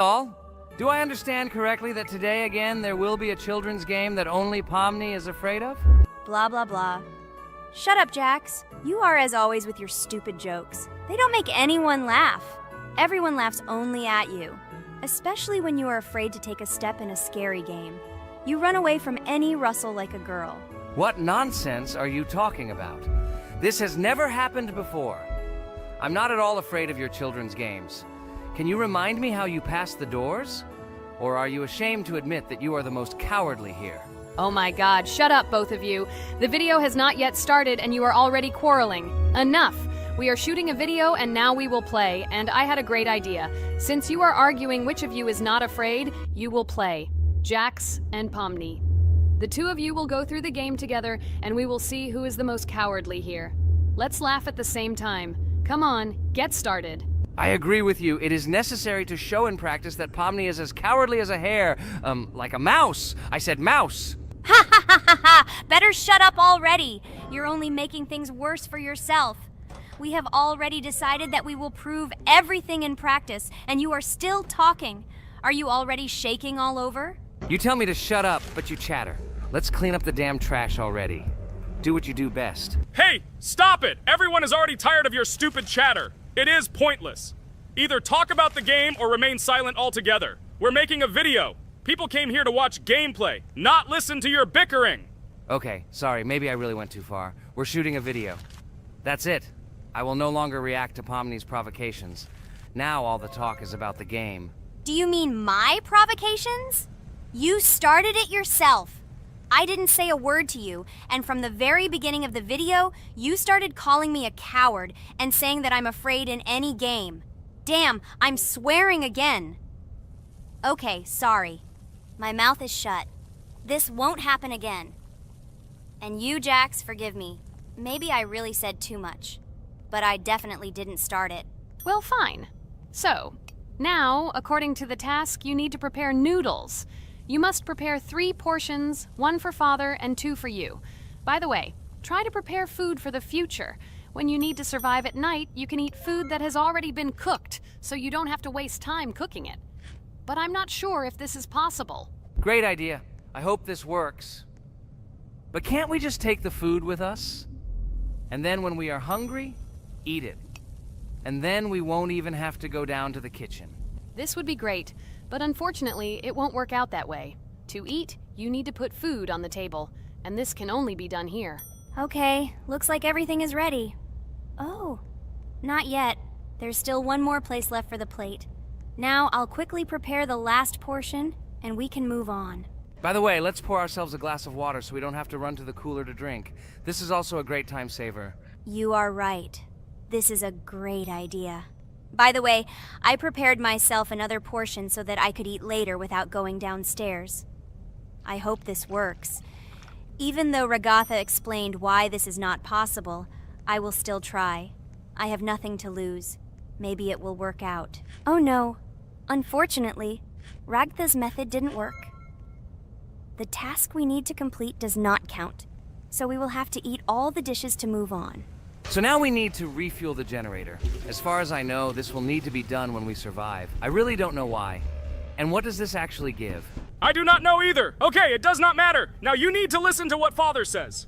All? Do I understand correctly that today again there will be a children's game that only Pomni is afraid of? Blah, blah, blah. Shut up, Jax. You are as always with your stupid jokes. They don't make anyone laugh. Everyone laughs only at you, especially when you are afraid to take a step in a scary game. You run away from any rustle like a girl. What nonsense are you talking about? This has never happened before. I'm not at all afraid of your children's games. Can you remind me how you passed the doors? Or are you ashamed to admit that you are the most cowardly here? Oh my god, shut up, both of you. The video has not yet started and you are already quarreling. Enough! We are shooting a video and now we will play, and I had a great idea. Since you are arguing which of you is not afraid, you will play. Jax and Pomni. The two of you will go through the game together and we will see who is the most cowardly here. Let's laugh at the same time. Come on, get started. I agree with you. It is necessary to show in practice that Pomni is as cowardly as a hare. Like a mouse. I said mouse. Ha ha ha ha ha! Better shut up already. You're only making things worse for yourself. We have already decided that we will prove everything in practice, and you are still talking. Are you already shaking all over? You tell me to shut up, but you chatter. Let's clean up the damn trash already. Do what you do best. Hey, stop it! Everyone is already tired of your stupid chatter. It is pointless. Either talk about the game or remain silent altogether. We're making a video. People came here to watch gameplay, not listen to your bickering. Okay, sorry, maybe I really went too far. We're shooting a video. That's it. I will no longer react to Pomni's provocations. Now all the talk is about the game. Do you mean my provocations? You started it yourself. I didn't say a word to you, and from the very beginning of the video, you started calling me a coward and saying that I'm afraid in any game. Damn, I'm swearing again. Okay, sorry. My mouth is shut. This won't happen again. And you, Jax, forgive me. Maybe I really said too much, but I definitely didn't start it. Well, fine. So, now, according to the task, you need to prepare noodles. You must prepare 3 portions, 1 for Father and 2 for you. By the way, try to prepare food for the future. When you need to survive at night, you can eat food that has already been cooked, so you don't have to waste time cooking it. But I'm not sure if this is possible. Great idea. I hope this works. But can't we just take the food with us? And then when we are hungry, eat it. And then we won't even have to go down to the kitchen. This would be great, but unfortunately, it won't work out that way. To eat, you need to put food on the table, and this can only be done here. Okay, looks like everything is ready. Oh, not yet. There's still one more place left for the plate. Now I'll quickly prepare the last portion, and we can move on. By the way, let's pour ourselves a glass of water so we don't have to run to the cooler to drink. This is also a great time saver. You are right. This is a great idea. By the way, I prepared myself another portion so that I could eat later without going downstairs. I hope this works. Even though Ragatha explained why this is not possible, I will still try. I have nothing to lose. Maybe it will work out. Oh no. Unfortunately, Ragatha's method didn't work. The task we need to complete does not count, so we will have to eat all the dishes to move on. So now we need to refuel the generator. As far as I know, this will need to be done when we survive. I really don't know why. And what does this actually give? I do not know either. Okay, it does not matter. Now you need to listen to what Father says.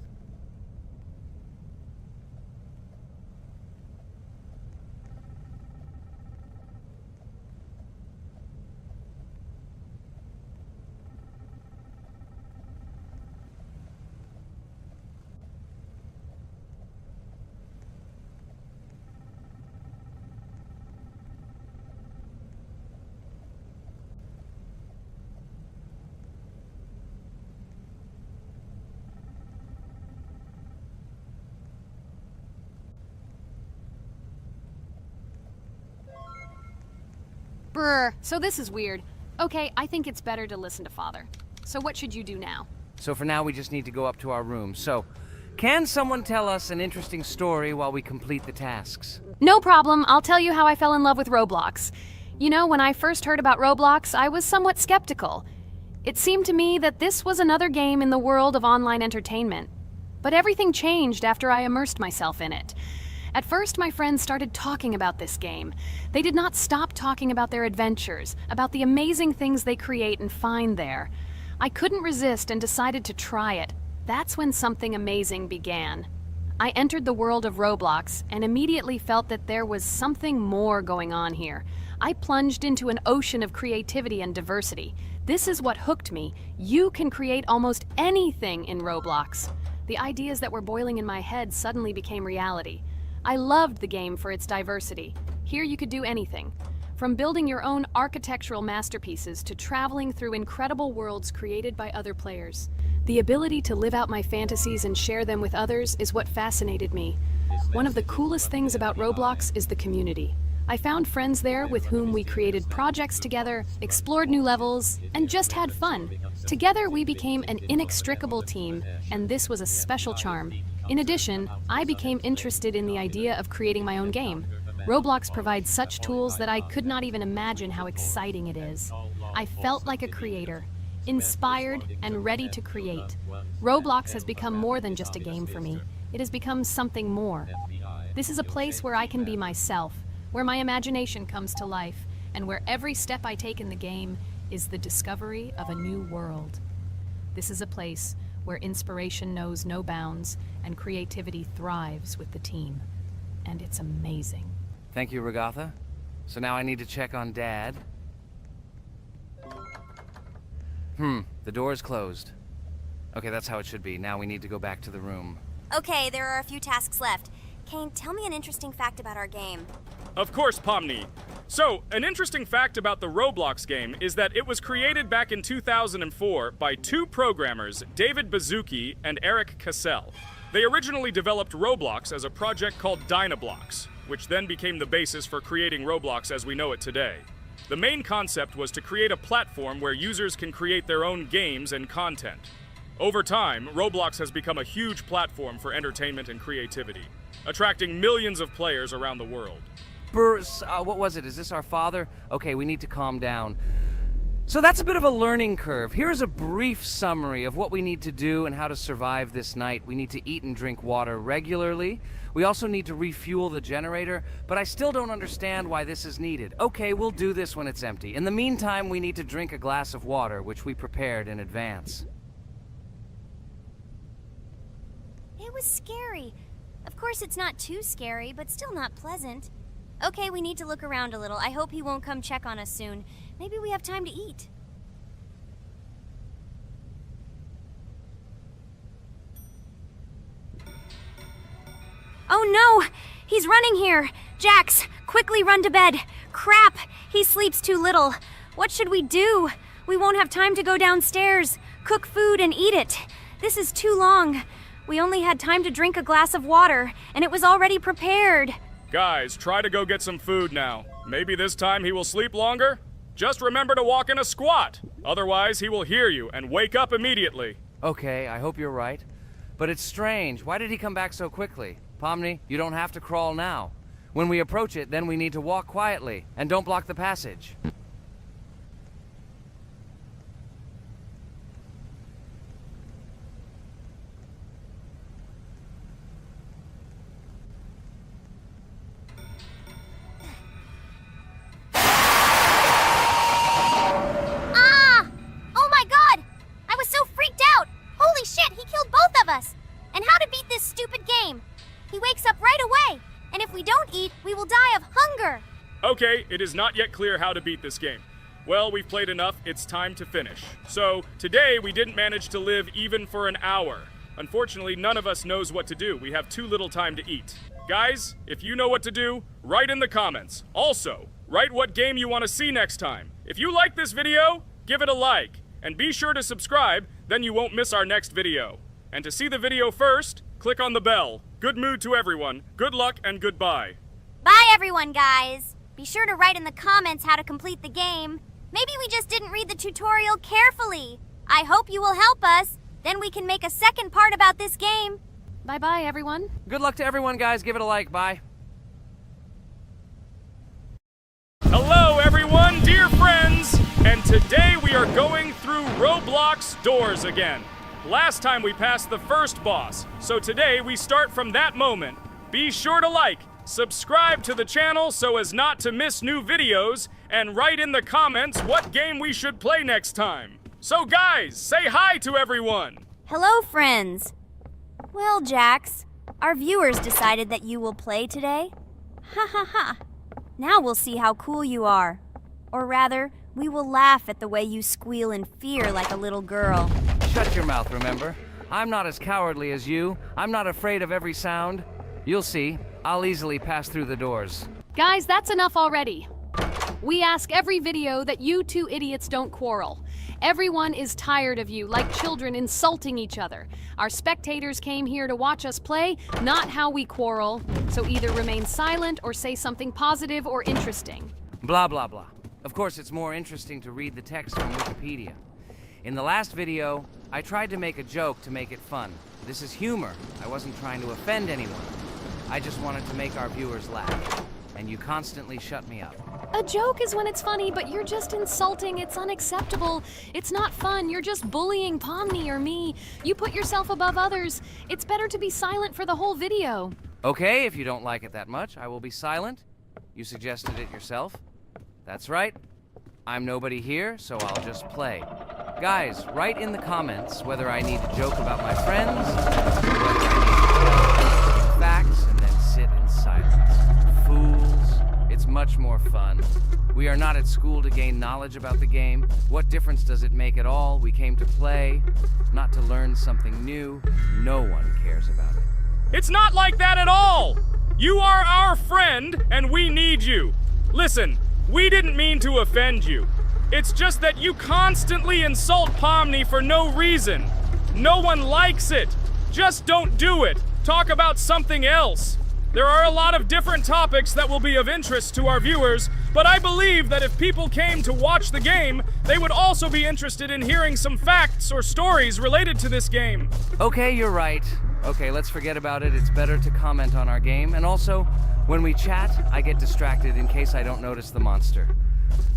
Brr, so this is weird. Okay, I think it's better to listen to Father. So what should you do now? So for now, we just need to go up to our room. So, can someone tell us an interesting story while we complete the tasks? No problem, I'll tell you how I fell in love with Roblox. You know, when I first heard about Roblox, I was somewhat skeptical. It seemed to me that this was another game in the world of online entertainment. But everything changed after I immersed myself in it. At first, my friends started talking about this game. They did not stop talking about their adventures, about the amazing things they create and find there. I couldn't resist and decided to try it. That's when something amazing began. I entered the world of Roblox and immediately felt that there was something more going on here. I plunged into an ocean of creativity and diversity. This is what hooked me. You can create almost anything in Roblox. The ideas that were boiling in my head suddenly became reality. I loved the game for its diversity. Here you could do anything. From building your own architectural masterpieces to traveling through incredible worlds created by other players. The ability to live out my fantasies and share them with others is what fascinated me. One of the coolest things about Roblox is the community. I found friends there with whom we created projects together, explored new levels, and just had fun. Together we became an inextricable team, and this was a special charm. In addition, I became interested in the idea of creating my own game. Roblox provides such tools that I could not even imagine how exciting it is. I felt like a creator, inspired and ready to create. Roblox has become more than just a game for me. It has become something more. This is a place where I can be myself, where my imagination comes to life, and where every step I take in the game is the discovery of a new world. This is a place where inspiration knows no bounds and creativity thrives with the team. And it's amazing. Thank you, Regatha. So now I need to check on Dad. The door is closed. Okay, that's how it should be. Now we need to go back to the room. Okay, there are a few tasks left. Kane, tell me an interesting fact about our game. Of course, Pomni. So, an interesting fact about the Roblox game is that it was created back in 2004 by two programmers, David Baszucki and Eric Cassell. They originally developed Roblox as a project called Dynablocks, which then became the basis for creating Roblox as we know it today. The main concept was to create a platform where users can create their own games and content. Over time, Roblox has become a huge platform for entertainment and creativity, attracting millions of players around the world. What was it? Is this our father? Okay, we need to calm down. So that's a bit of a learning curve. Here's a brief summary of what we need to do and how to survive this night. We need to eat and drink water regularly. We also need to refuel the generator, but I still don't understand why this is needed. Okay, we'll do this when it's empty. In the meantime, we need to drink a glass of water, which we prepared in advance. It was scary. Of course, it's not too scary, but still not pleasant. Okay, we need to look around a little. I hope he won't come check on us soon. Maybe we have time to eat. Oh no! He's running here! Jax, quickly run to bed! Crap! He sleeps too little. What should we do? We won't have time to go downstairs, cook food, and eat it. This is too long. We only had time to drink a glass of water, and it was already prepared. Guys, try to go get some food now. Maybe this time he will sleep longer? Just remember to walk in a squat. Otherwise, he will hear you and wake up immediately. Okay, I hope you're right. But it's strange. Why did he come back so quickly? Pomni, you don't have to crawl now. When we approach it, then we need to walk quietly. And don't block the passage. And how to beat this stupid game. He wakes up right away, and if we don't eat, we will die of hunger. Okay, it is not yet clear how to beat this game. Well, we've played enough, it's time to finish. So, today we didn't manage to live even for an hour. Unfortunately, none of us knows what to do. We have too little time to eat. Guys, if you know what to do, write in the comments. Also, write what game you want to see next time. If you like this video, give it a like. And be sure to subscribe, then you won't miss our next video. And to see the video first, click on the bell. Good mood to everyone. Good luck and goodbye. Bye everyone, guys. Be sure to write in the comments how to complete the game. Maybe we just didn't read the tutorial carefully. I hope you will help us. Then we can make a second part about this game. Bye-bye, everyone. Good luck to everyone, guys. Give it a like. Bye. Hello, everyone, dear friends. And today we are going through Roblox doors again. Last time we passed the first boss, so today we start from that moment. Be sure to like, subscribe to the channel so as not to miss new videos, and write in the comments what game we should play next time. So guys, say hi to everyone! Hello, friends. Well, Jax, our viewers decided that you will play today. Ha ha ha. Now we'll see how cool you are. Or rather, we will laugh at the way you squeal in fear like a little girl. Shut your mouth, remember? I'm not as cowardly as you. I'm not afraid of every sound. You'll see. I'll easily pass through the doors. Guys, that's enough already. We ask every video that you two idiots don't quarrel. Everyone is tired of you, like children insulting each other. Our spectators came here to watch us play, not how we quarrel. So either remain silent or say something positive or interesting. Blah, blah, blah. Of course, it's more interesting to read the text from Wikipedia. In the last video, I tried to make a joke to make it fun. This is humor. I wasn't trying to offend anyone. I just wanted to make our viewers laugh. And you constantly shut me up. A joke is when it's funny, but you're just insulting. It's unacceptable. It's not fun. You're just bullying Pomni or me. You put yourself above others. It's better to be silent for the whole video. Okay, if you don't like it that much, I will be silent. You suggested it yourself. That's right. I'm nobody here, so I'll just play. Guys, write in the comments whether I need to joke about my friends, or whether I need to tell facts and then sit in silence. Fools. It's much more fun. We are not at school to gain knowledge about the game. What difference does it make at all? We came to play, not to learn something new. No one cares about it. It's not like that at all! You are our friend, and we need you. Listen, we didn't mean to offend you. It's just that you constantly insult Pomni for no reason. No one likes it. Just don't do it. Talk about something else. There are a lot of different topics that will be of interest to our viewers, but I believe that if people came to watch the game, they would also be interested in hearing some facts or stories related to this game. Okay, you're right. Okay, let's forget about it. It's better to comment on our game. And also, when we chat, I get distracted in case I don't notice the monster.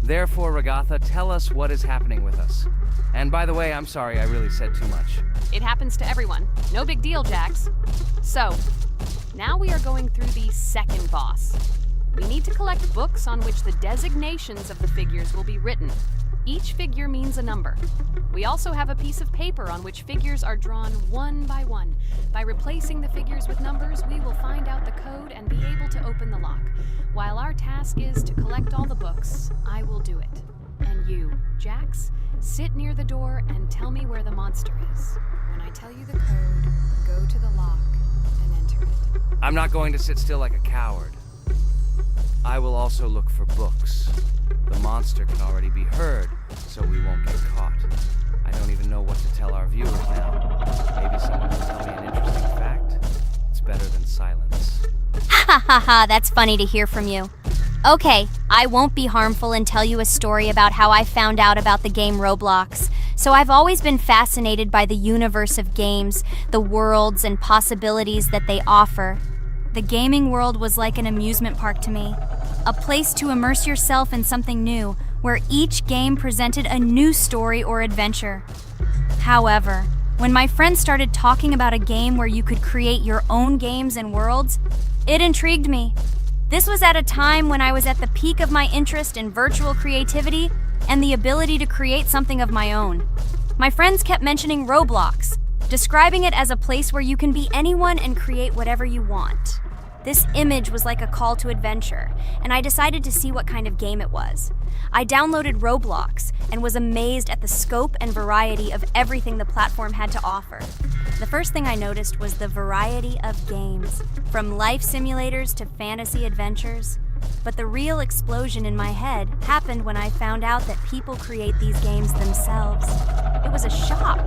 Therefore, Ragatha, tell us what is happening with us. And by the way, I'm sorry, I really said too much. It happens to everyone. No big deal, Jax. So, now we are going through the second boss. We need to collect books on which the designations of the figures will be written. Each figure means a number. We also have a piece of paper on which figures are drawn one by one. By replacing the figures with numbers, we will find out the code and be able to open the lock. While our task is to collect all the books, I will do it. And you, Jax, sit near the door and tell me where the monster is. When I tell you the code, go to the lock and enter it. I'm not going to sit still like a coward. I will also look for books. The monster can already be heard, so we won't get caught. I don't even know what to tell our viewers now. Maybe someone can tell me an interesting fact. It's better than silence. Ha ha ha, that's funny to hear from you. Okay, I won't be harmful and tell you a story about how I found out about the game Roblox. So I've always been fascinated by the universe of games, the worlds and possibilities that they offer. The gaming world was like an amusement park to me, a place to immerse yourself in something new, where each game presented a new story or adventure. However, when my friends started talking about a game where you could create your own games and worlds, it intrigued me. This was at a time when I was at the peak of my interest in virtual creativity and the ability to create something of my own. My friends kept mentioning Roblox, describing it as a place where you can be anyone and create whatever you want. This image was like a call to adventure, and I decided to see what kind of game it was. I downloaded Roblox and was amazed at the scope and variety of everything the platform had to offer. The first thing I noticed was the variety of games, from life simulators to fantasy adventures. But the real explosion in my head happened when I found out that people create these games themselves. It was a shock.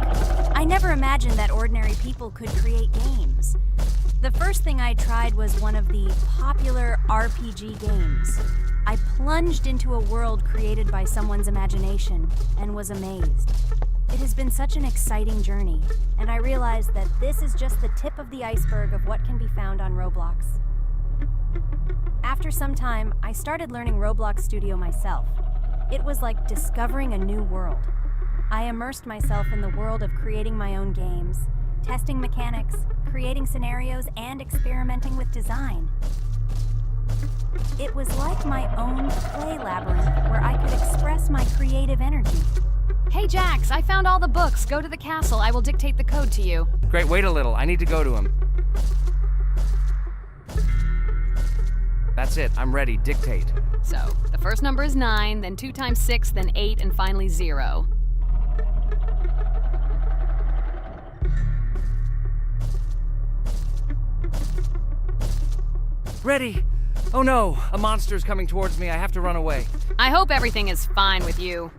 I never imagined that ordinary people could create games. The first thing I tried was one of the popular RPG games. I plunged into a world created by someone's imagination and was amazed. It has been such an exciting journey, and I realized that this is just the tip of the iceberg of what can be found on Roblox. After some time, I started learning Roblox Studio myself. It was like discovering a new world. I immersed myself in the world of creating my own games, testing mechanics, creating scenarios, and experimenting with design. It was like my own play labyrinth where I could express my creative energy. Hey Jax, I found all the books. Go to the castle. I will dictate the code to you. Great, wait a little. I need to go to him. That's it. I'm ready. Dictate. So, the first number is 9, then 2 times 6, then 8, and finally 0. Ready. Oh no, a monster's coming towards me. I have to run away. I hope everything is fine with you.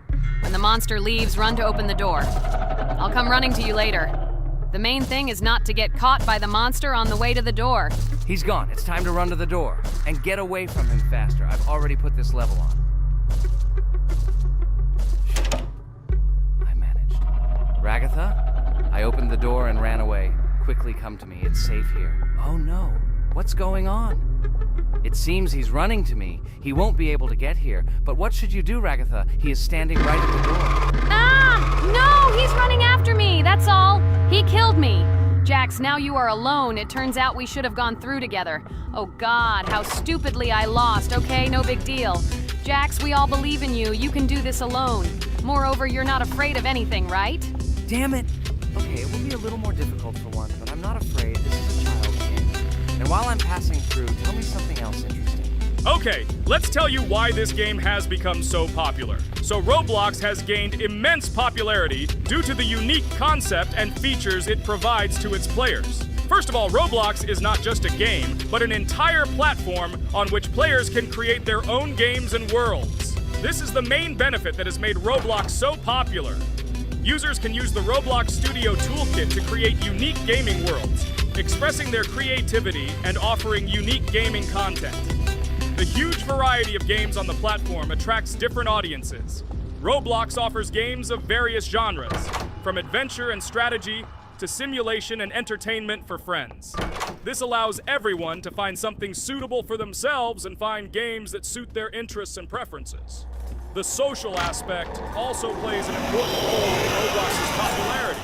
When the monster leaves, run to open the door. I'll come running to you later. The main thing is not to get caught by the monster on the way to the door. He's gone. It's time to run to the door. And get away from him faster. I've already put this level on. I managed. Ragatha? I opened the door and ran away. Quickly come to me. It's safe here. Oh no. What's going on? It seems he's running to me. He won't be able to get here. But what should you do, Ragatha? He is standing right at the door. Ah! No! He's running after me! That's all! He killed me! Jax, now you are alone. It turns out we should have gone through together. Oh God, how stupidly I lost. Okay, no big deal. Jax, we all believe in you. You can do this alone. Moreover, you're not afraid of anything, right? Damn it! Okay, it will be a little more difficult for one, but I'm not afraid. This is a child's game. And while I'm passing through, tell me something else interesting. Okay, let's tell you why this game has become so popular. So Roblox has gained immense popularity due to the unique concept and features it provides to its players. First of all, Roblox is not just a game, but an entire platform on which players can create their own games and worlds. This is the main benefit that has made Roblox so popular. Users can use the Roblox Studio Toolkit to create unique gaming worlds, expressing their creativity and offering unique gaming content. The huge variety of games on the platform attracts different audiences. Roblox offers games of various genres, from adventure and strategy to simulation and entertainment for friends. This allows everyone to find something suitable for themselves and find games that suit their interests and preferences. The social aspect also plays an important role in Roblox's popularity.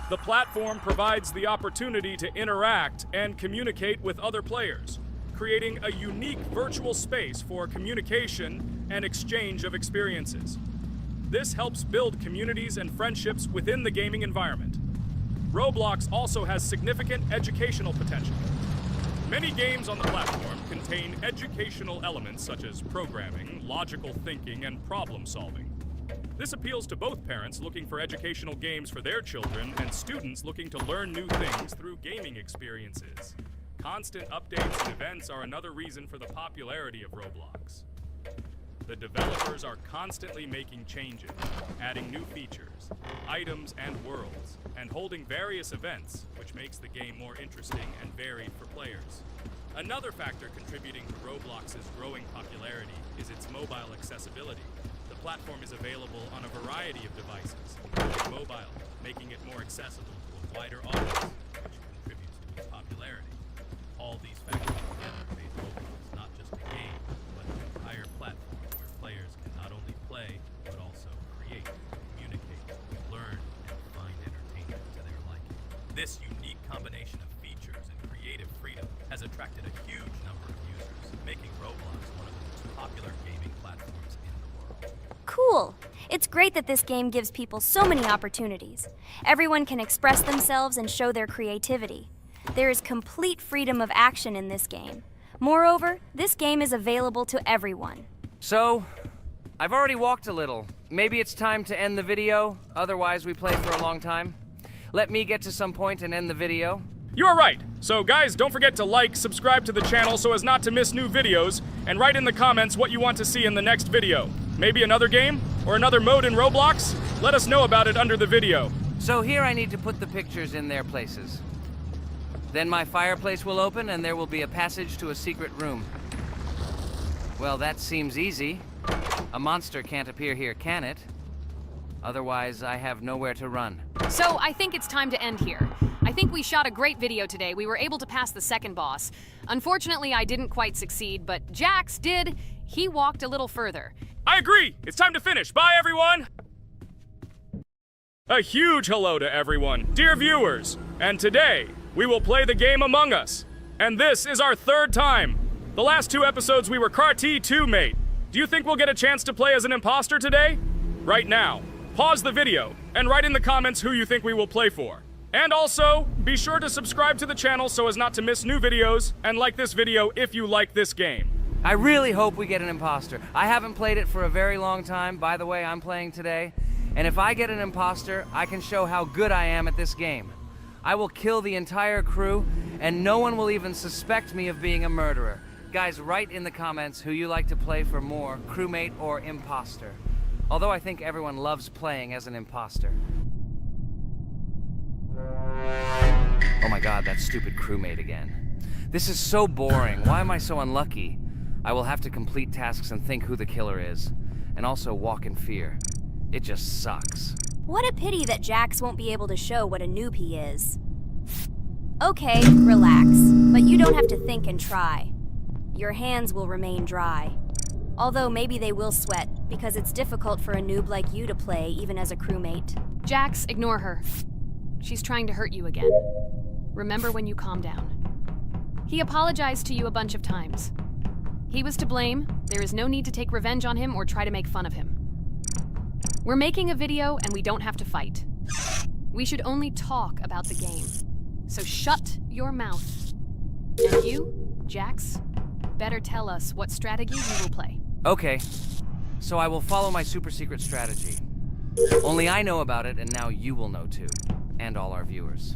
The platform provides the opportunity to interact and communicate with other players, creating a unique virtual space for communication and exchange of experiences. This helps build communities and friendships within the gaming environment. Roblox also has significant educational potential. Many games on the platform contain educational elements such as programming, logical thinking, and problem solving. This appeals to both parents looking for educational games for their children and students looking to learn new things through gaming experiences. Constant updates and events are another reason for the popularity of Roblox. The developers are constantly making changes, adding new features, items, and worlds, and holding various events, which makes the game more interesting and varied for players. Another factor contributing to Roblox's growing popularity is its mobile accessibility. The platform is available on a variety of devices, including mobile, making it more accessible to a wider audience, which contributes to its popularity. All these factors together made Roblox not just a game, but an entire platform where players can not only play, but also create, communicate, learn, and find entertainment to their liking. This unique combination of features and creative freedom has attracted a huge number of users, making Roblox one of the most popular gaming platforms in the world. Cool! It's great that this game gives people so many opportunities. Everyone can express themselves and show their creativity. There is complete freedom of action in this game. Moreover, this game is available to everyone. So, I've already walked a little. Maybe it's time to end the video, otherwise we play for a long time. Let me get to some point and end the video. You're right. So guys, don't forget to like, subscribe to the channel so as not to miss new videos, and write in the comments what you want to see in the next video. Maybe another game? Or another mode in Roblox? Let us know about it under the video. So here I need to put the pictures in their places. Then my fireplace will open and there will be a passage to a secret room. Well, that seems easy. A monster can't appear here, can it? Otherwise, I have nowhere to run. So I think it's time to end here. I think we shot a great video today. We were able to pass the second boss. Unfortunately, I didn't quite succeed, but Jax did. He walked a little further. I agree! It's time to finish. Bye, everyone! A huge hello to everyone. Dear viewers, and today we will play the game Among Us. And this is our third time. The last 2 episodes we were Carti 2, mate. Do you think we'll get a chance to play as an imposter today? Right now, pause the video and write in the comments who you think we will play for. And also, be sure to subscribe to the channel so as not to miss new videos, and like this video if you like this game. I really hope we get an imposter. I haven't played it for a very long time. By the way, I'm playing today. And if I get an imposter, I can show how good I am at this game. I will kill the entire crew, and no one will even suspect me of being a murderer. Guys, write in the comments who you like to play for more, crewmate or imposter. Although I think everyone loves playing as an imposter. Oh my god, that stupid crewmate again. This is so boring. Why am I so unlucky? I will have to complete tasks and think who the killer is, and also walk in fear. It just sucks. What a pity that Jax won't be able to show what a noob he is. Okay, relax, but you don't have to think and try. Your hands will remain dry. Although maybe they will sweat, because it's difficult for a noob like you to play, even as a crewmate. Jax, ignore her. She's trying to hurt you again. Remember when you calm down. He apologized to you a bunch of times. He was to blame. There is no need to take revenge on him or try to make fun of him. We're making a video and we don't have to fight. We should only talk about the game. So shut your mouth. And you, Jax, better tell us what strategy you will play. Okay, so I will follow my super secret strategy. Only I know about it, and now you will know too. And all our viewers.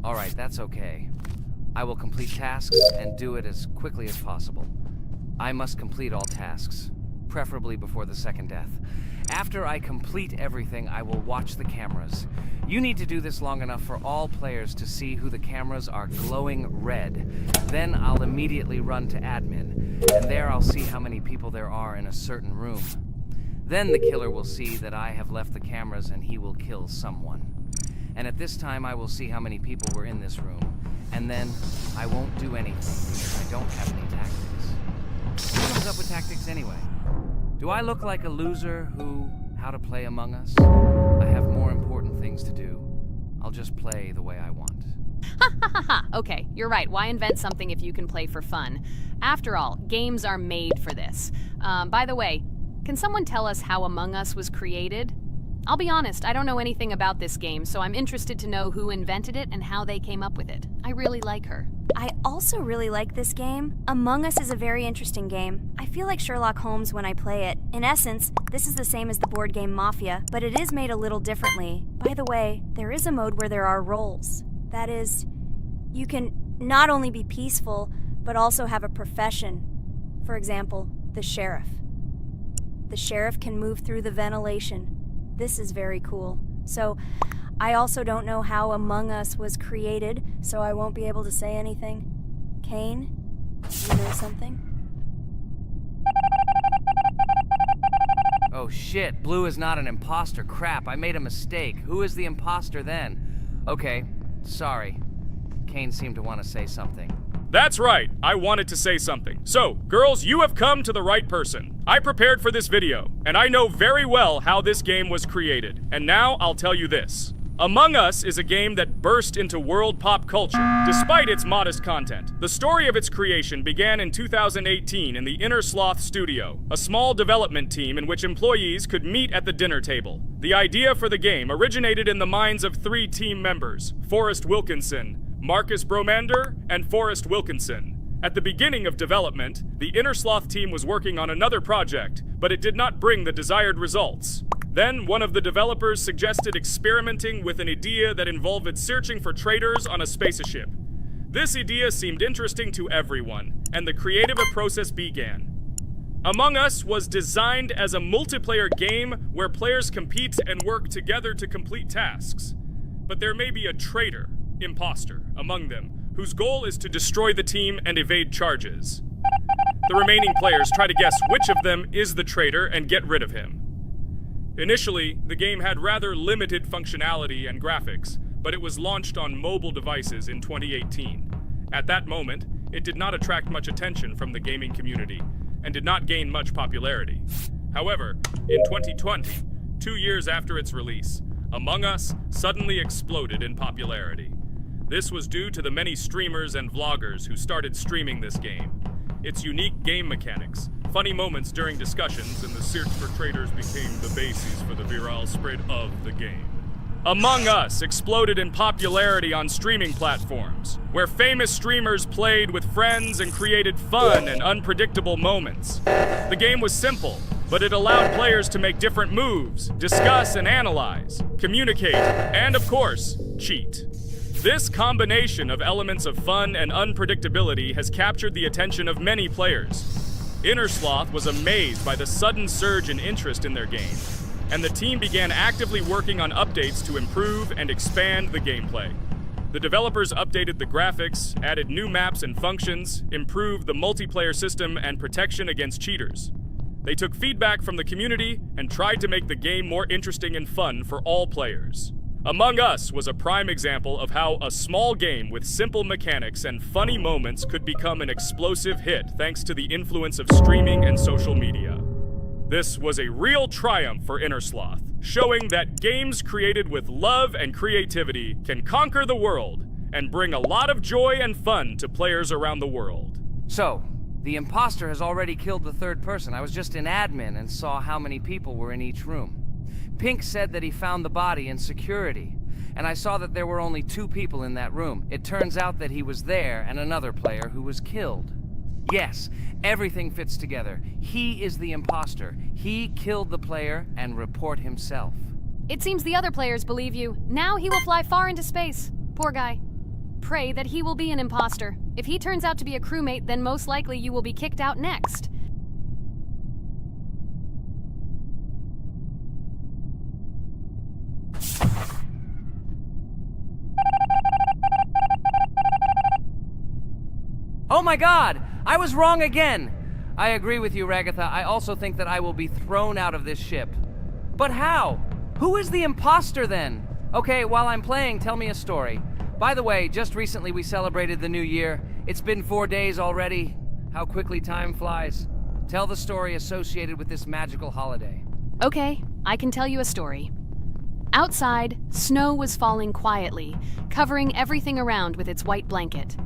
Alright, that's okay. I will complete tasks and do it as quickly as possible. I must complete all tasks, preferably before the second death. After I complete everything, I will watch the cameras. You need to do this long enough for all players to see who the cameras are glowing red. Then I'll immediately run to admin, and there I'll see how many people there are in a certain room. Then the killer will see that I have left the cameras and he will kill someone. And at this time I will see how many people were in this room. And then I won't do anything because I don't have any tactics. Who comes up with tactics anyway? Do I look like a loser how to play Among Us? I have more important things to do. I'll just play the way I want. Ha ha ha ha! Okay, you're right. Why invent something if you can play for fun? After all, games are made for this. By the way, can someone tell us how Among Us was created? I'll be honest, I don't know anything about this game, so I'm interested to know who invented it and how they came up with it. I really like her. I also really like this game. Among Us is a very interesting game. I feel like Sherlock Holmes when I play it. In essence, this is the same as the board game Mafia, but it is made a little differently. By the way, there is a mode where there are roles. That is, you can not only be peaceful, but also have a profession. For example, the sheriff. The sheriff can move through the ventilation. This is very cool. So, I also don't know how Among Us was created, so I won't be able to say anything. Kane, you know something? Oh shit, Blue is not an imposter. Crap, I made a mistake. Who is the imposter then? Okay, sorry. Kane seemed to want to say something. That's right, I wanted to say something. So, girls, you have come to the right person. I prepared for this video, and I know very well how this game was created. And now I'll tell you this. Among Us is a game that burst into world pop culture, despite its modest content. The story of its creation began in 2018 in the Inner Sloth Studio, a small development team in which employees could meet at the dinner table. The idea for the game originated in the minds of 3 team members, Forrest Wilkinson, Marcus Bromander, and Forrest Wilkinson. At the beginning of development, the Inner Sloth team was working on another project, but it did not bring the desired results. Then, one of the developers suggested experimenting with an idea that involved searching for traitors on a spaceship. This idea seemed interesting to everyone, and the creative process began. Among Us was designed as a multiplayer game where players compete and work together to complete tasks. But there may be a traitor, imposter, among them, whose goal is to destroy the team and evade charges. The remaining players try to guess which of them is the traitor and get rid of him. Initially, the game had rather limited functionality and graphics, but it was launched on mobile devices in 2018. At that moment, it did not attract much attention from the gaming community, and did not gain much popularity. However, in 2020, 2 years after its release, Among Us suddenly exploded in popularity. This was due to the many streamers and vloggers who started streaming this game. Its unique game mechanics, funny moments during discussions, and the search for traders became the basis for the viral spread of the game. Among Us exploded in popularity on streaming platforms, where famous streamers played with friends and created fun and unpredictable moments. The game was simple, but it allowed players to make different moves, discuss and analyze, communicate, and of course, cheat. This combination of elements of fun and unpredictability has captured the attention of many players. Innersloth was amazed by the sudden surge in interest in their game, and the team began actively working on updates to improve and expand the gameplay. The developers updated the graphics, added new maps and functions, improved the multiplayer system and protection against cheaters. They took feedback from the community and tried to make the game more interesting and fun for all players. Among Us was a prime example of how a small game with simple mechanics and funny moments could become an explosive hit thanks to the influence of streaming and social media. This was a real triumph for Innersloth, showing that games created with love and creativity can conquer the world and bring a lot of joy and fun to players around the world. So, the imposter has already killed the third person. I was just in admin and saw how many people were in each room. Pink said that he found the body in security, and I saw that there were only 2 people in that room. It turns out that he was there and another player who was killed. Yes, everything fits together. He is the imposter. He killed the player and report himself. It seems the other players believe you. Now he will fly far into space. Poor guy. Pray that he will be an imposter. If he turns out to be a crewmate, then most likely you will be kicked out next. Oh my god! I was wrong again! I agree with you, Ragatha. I also think that I will be thrown out of this ship. But how? Who is the imposter then? Okay, while I'm playing, tell me a story. By the way, just recently we celebrated the new year. It's been 4 days already. How quickly time flies. Tell the story associated with this magical holiday. Okay, I can tell you a story. Outside, snow was falling quietly, covering everything around with its white blanket.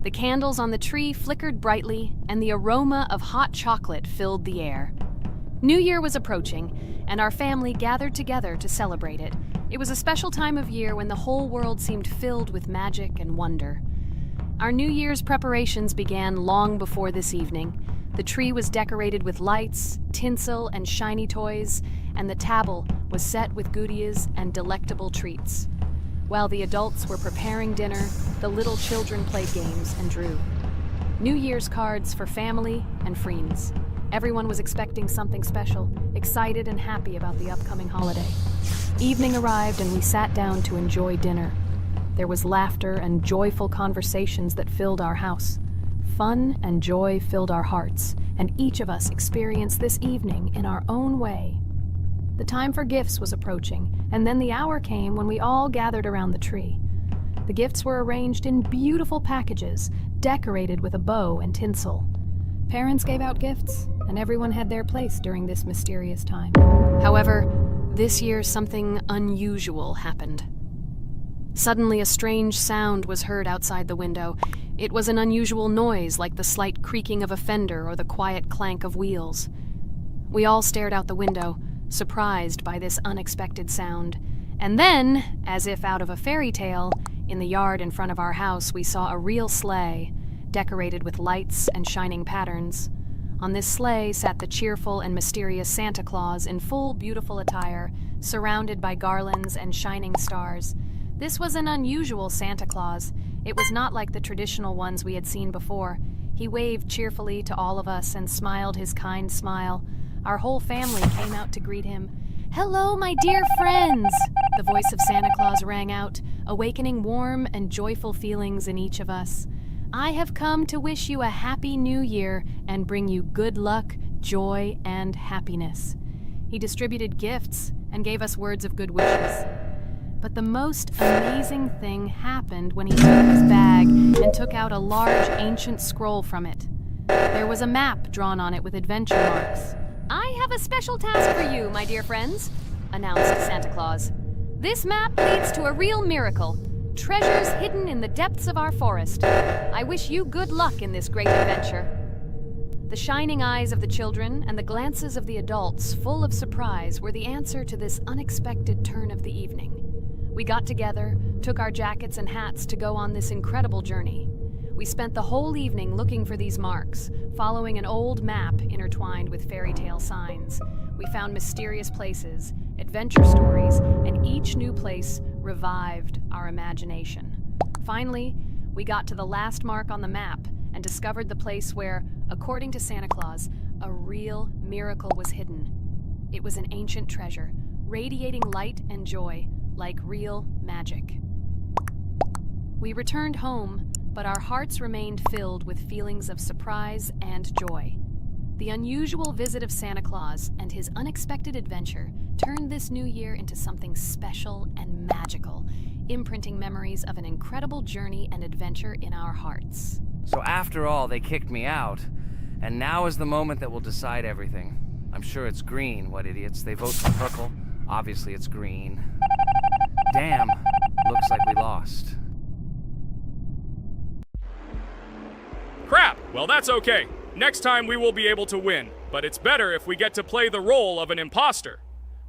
The candles on the tree flickered brightly, and the aroma of hot chocolate filled the air. New Year was approaching, and our family gathered together to celebrate it. It was a special time of year when the whole world seemed filled with magic and wonder. Our New Year's preparations began long before this evening. The tree was decorated with lights, tinsel, and shiny toys, and the table was set with goodies and delectable treats. While the adults were preparing dinner, the little children played games and drew. New Year's cards for family and friends. Everyone was expecting something special, excited and happy about the upcoming holiday. Evening arrived and we sat down to enjoy dinner. There was laughter and joyful conversations that filled our house. Fun and joy filled our hearts, and each of us experienced this evening in our own way. The time for gifts was approaching, and then the hour came when we all gathered around the tree. The gifts were arranged in beautiful packages, decorated with a bow and tinsel. Parents gave out gifts, and everyone had their place during this mysterious time. However, this year something unusual happened. Suddenly a strange sound was heard outside the window. It was an unusual noise, like the slight creaking of a fender or the quiet clank of wheels. We all stared out the window, surprised by this unexpected sound. And then, as if out of a fairy tale, in the yard in front of our house we saw a real sleigh, decorated with lights and shining patterns. On this sleigh sat the cheerful and mysterious Santa Claus in full beautiful attire, surrounded by garlands and shining stars. This was an unusual Santa Claus. It was not like the traditional ones we had seen before. He waved cheerfully to all of us and smiled his kind smile. Our whole family came out to greet him. "Hello, my dear friends!" The voice of Santa Claus rang out, awakening warm and joyful feelings in each of us. "I have come to wish you a happy new year and bring you good luck, joy, and happiness." He distributed gifts and gave us words of good wishes. But the most amazing thing happened when he took his bag and took out a large ancient scroll from it. There was a map drawn on it with adventure marks. "I have a special task for you, my dear friends," announced Santa Claus. "This map leads to a real miracle. treasures hidden in the depths of our forest. I wish you good luck in this great adventure. The shining eyes of the children and the glances of the adults, full of surprise, were the answer to this unexpected turn of the evening. We got together, took our jackets and hats to go on this incredible journey. We spent the whole evening looking for these marks, following an old map intertwined with fairy tale signs. We found mysterious places, adventure stories, and each new place revived our imagination. Finally, we got to the last mark on the map and discovered the place where, according to Santa Claus, a real miracle was hidden. It was an ancient treasure, radiating light and joy, like real magic. We returned home, but our hearts remained filled with feelings of surprise and joy. The unusual visit of Santa Claus and his unexpected adventure turned this new year into something special and magical, imprinting memories of an incredible journey and adventure in our hearts. So after all, they kicked me out, and now is the moment that will decide everything. I'm sure it's green, what idiots. They vote for purple. Obviously it's green. Damn, looks like we lost. Crap! Well, that's okay. Next time we will be able to win, but it's better if we get to play the role of an imposter.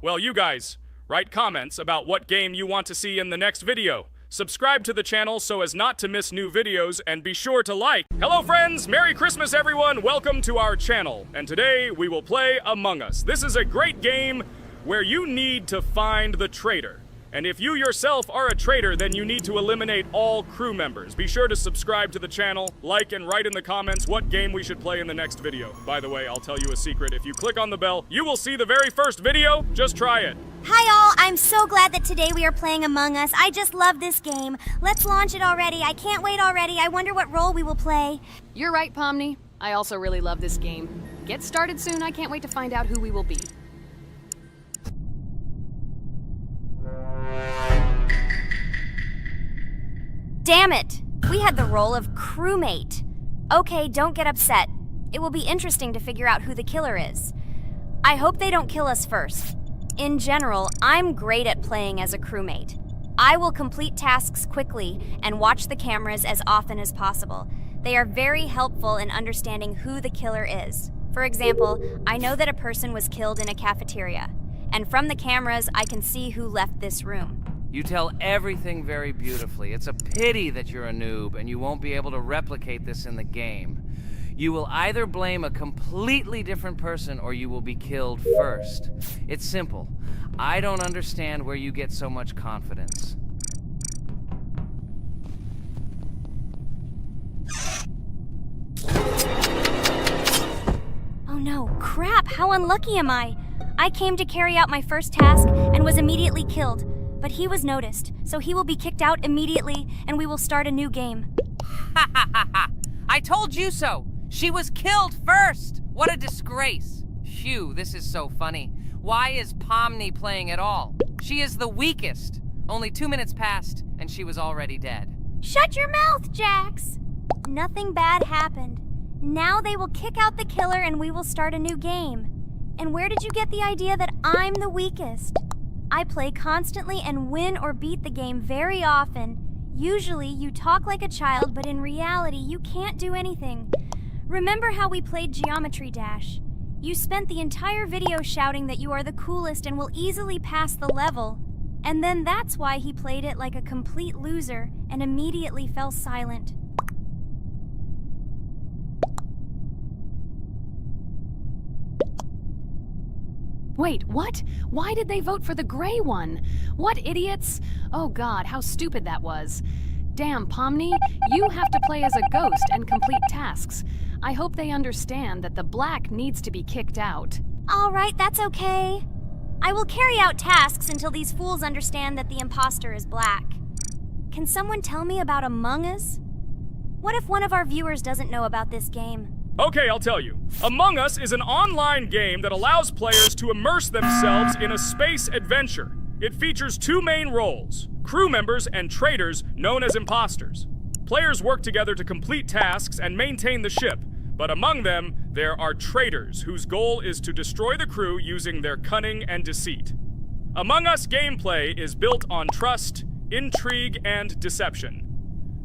Well, you guys, write comments about what game you want to see in the next video. Subscribe to the channel so as not to miss new videos, and be sure to like. Hello friends, Merry Christmas everyone, welcome to our channel, and today we will play Among Us. This is a great game where you need to find the traitor. And if you yourself are a traitor, then you need to eliminate all crew members. Be sure to subscribe to the channel, like, and write in the comments what game we should play in the next video. By the way, I'll tell you a secret. If you click on the bell, you will see the very first video. Just try it. Hi all, I'm so glad that today we are playing Among Us. I just love this game. Let's launch it already. I can't wait already. I wonder what role we will play. You're right, Pomni. I also really love this game. Get started soon. I can't wait to find out who we will be. Damn it! We had the role of crewmate. Okay, don't get upset. It will be interesting to figure out who the killer is. I hope they don't kill us first. In general, I'm great at playing as a crewmate. I will complete tasks quickly and watch the cameras as often as possible. They are very helpful in understanding who the killer is. For example, I know that a person was killed in a cafeteria, and from the cameras, I can see who left this room. You tell everything very beautifully. It's a pity that you're a noob and you won't be able to replicate this in the game. You will either blame a completely different person or you will be killed first. It's simple. I don't understand where you get so much confidence. Oh no, crap, how unlucky am I? I came to carry out my first task and was immediately killed. But he was noticed, so he will be kicked out immediately, and we will start a new game. Ha ha ha ha! I told you so! She was killed first! What a disgrace! Phew, this is so funny. Why is Pomni playing at all? She is the weakest. Only 2 minutes passed, and she was already dead. Shut your mouth, Jax! Nothing bad happened. Now they will kick out the killer and we will start a new game. And where did you get the idea that I'm the weakest? I play constantly and win or beat the game very often. Usually, you talk like a child, but in reality, you can't do anything. Remember how we played Geometry Dash? You spent the entire video shouting that you are the coolest and will easily pass the level. And then that's why he played it like a complete loser and immediately fell silent. Wait, what? Why did they vote for the gray one? What idiots? Oh god, how stupid that was. Damn, Pomni, you have to play as a ghost and complete tasks. I hope they understand that the black needs to be kicked out. All right, that's okay. I will carry out tasks until these fools understand that the imposter is black. Can someone tell me about Among Us? What if one of our viewers doesn't know about this game? Okay, I'll tell you. Among Us is an online game that allows players to immerse themselves in a space adventure. It features 2 main roles, crew members and traitors known as imposters. Players work together to complete tasks and maintain the ship, but among them, there are traitors whose goal is to destroy the crew using their cunning and deceit. Among Us gameplay is built on trust, intrigue, and deception.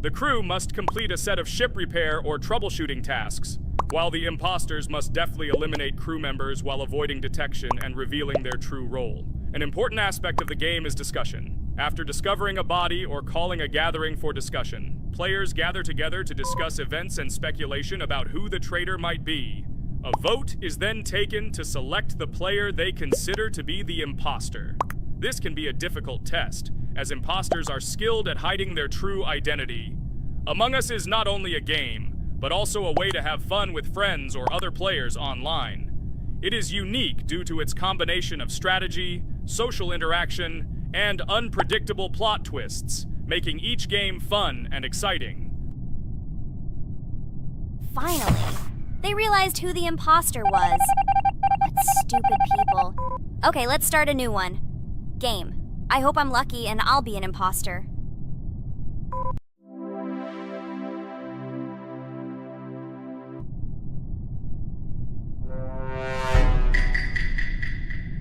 The crew must complete a set of ship repair or troubleshooting tasks, while the imposters must deftly eliminate crew members while avoiding detection and revealing their true role. An important aspect of the game is discussion. After discovering a body or calling a gathering for discussion, players gather together to discuss events and speculation about who the traitor might be. A vote is then taken to select the player they consider to be the imposter. This can be a difficult test, as imposters are skilled at hiding their true identity. Among Us is not only a game, but also a way to have fun with friends or other players online. It is unique due to its combination of strategy, social interaction, and unpredictable plot twists, making each game fun and exciting. Finally, they realized who the imposter was. What stupid people. Okay, let's start a new one. Game. I hope I'm lucky and I'll be an imposter.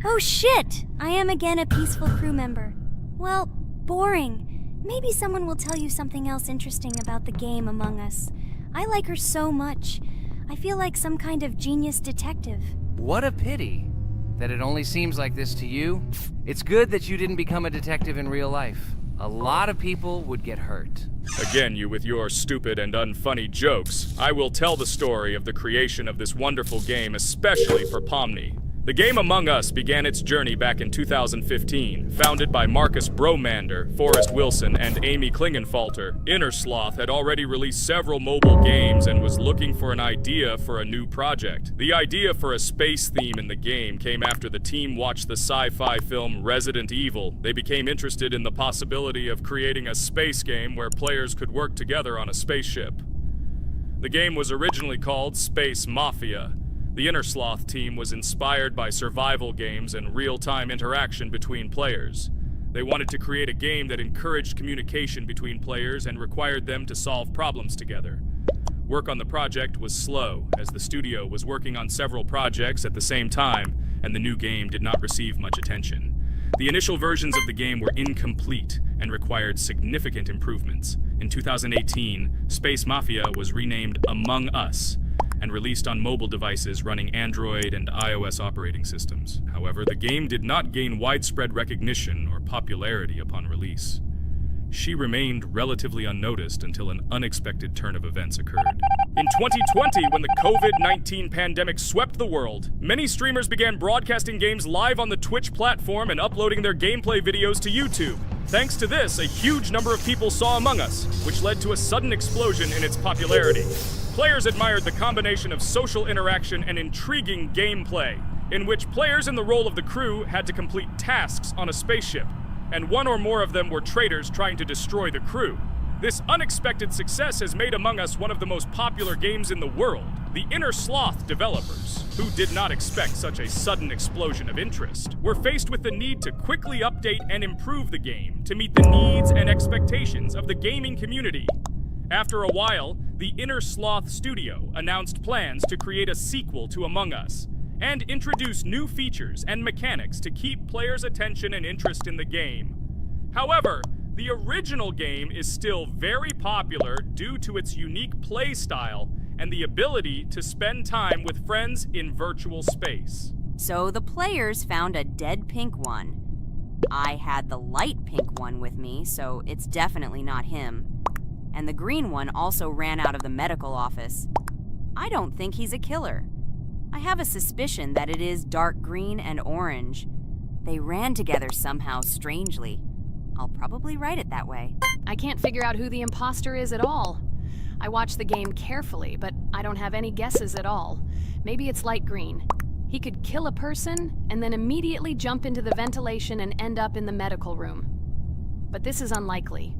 Oh shit! I am again a peaceful crew member. Well, boring. Maybe someone will tell you something else interesting about the game Among Us. I like her so much. I feel like some kind of genius detective. What a pity that it only seems like this to you. It's good that you didn't become a detective in real life. A lot of people would get hurt. Again, you with your stupid and unfunny jokes. I will tell the story of the creation of this wonderful game, especially for Pomni. The game Among Us began its journey back in 2015. Founded by Marcus Bromander, Forrest Wilson, and Amy Klingenfalter, Innersloth had already released several mobile games and was looking for an idea for a new project. The idea for a space theme in the game came after the team watched the sci-fi film Resident Evil. They became interested in the possibility of creating a space game where players could work together on a spaceship. The game was originally called Space Mafia. The Innersloth team was inspired by survival games and real-time interaction between players. They wanted to create a game that encouraged communication between players and required them to solve problems together. Work on the project was slow, as the studio was working on several projects at the same time, and the new game did not receive much attention. The initial versions of the game were incomplete and required significant improvements. In 2018, Space Mafia was renamed Among Us, and released on mobile devices running Android and iOS operating systems. However, the game did not gain widespread recognition or popularity upon release. She remained relatively unnoticed until an unexpected turn of events occurred. In 2020, when the COVID-19 pandemic swept the world, many streamers began broadcasting games live on the Twitch platform and uploading their gameplay videos to YouTube. Thanks to this, a huge number of people saw Among Us, which led to a sudden explosion in its popularity. Players admired the combination of social interaction and intriguing gameplay, in which players in the role of the crew had to complete tasks on a spaceship, and one or more of them were traitors trying to destroy the crew. This unexpected success has made Among Us one of the most popular games in the world. The Innersloth developers, who did not expect such a sudden explosion of interest, were faced with the need to quickly update and improve the game to meet the needs and expectations of the gaming community. After a while, the Innersloth studio announced plans to create a sequel to Among Us and introduce new features and mechanics to keep players' attention and interest in the game. However, the original game is still very popular due to its unique play style and the ability to spend time with friends in virtual space. So the players found a dead pink one. I had the light pink one with me, so it's definitely not him. And the green one also ran out of the medical office. I don't think he's a killer. I have a suspicion that it is dark green and orange. They ran together somehow strangely. I'll probably write it that way. I can't figure out who the imposter is at all. I watched the game carefully, but I don't have any guesses at all. Maybe it's light green. He could kill a person and then immediately jump into the ventilation and end up in the medical room. But this is unlikely.